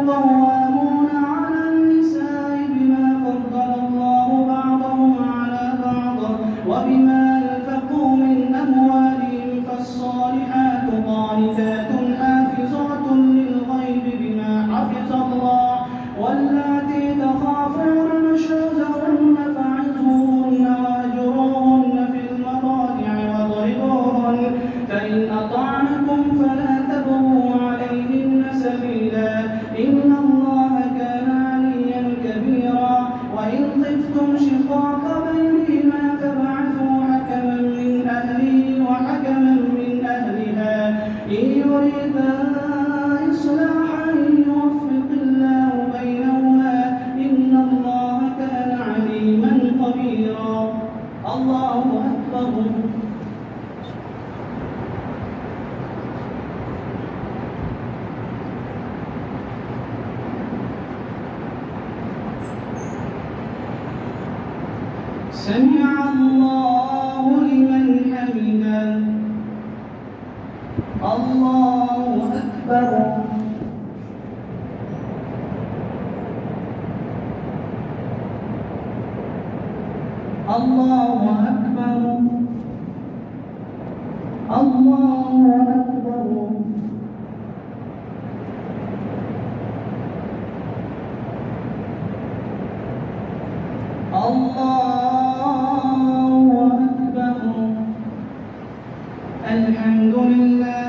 قوامون على النساء بما فضل الله بعضهم على بعض وبما أنفقوا من أموالهم فالصالحات قانتات حافظات للغيب بما حفظ الله واللاتي تخافون نشوزهن فعظوهن واهجروهن في المضاجع واضربوهن فإن أطعنكم فلا تبغوا عليهن سبيلا إن الله كان عليا كبيرا وإن خفتم شقاق بينهما فابعثوا حكما من أهله وحكما من أهلها إن يريدا إصلاحا يوفق الله بينهما إن الله كان عليما خبيرا. الله أكبر. سمع الله لمن حمده. الله أكبر. الله أكبر. الله أكبر. الله أكبر. الحمد لله.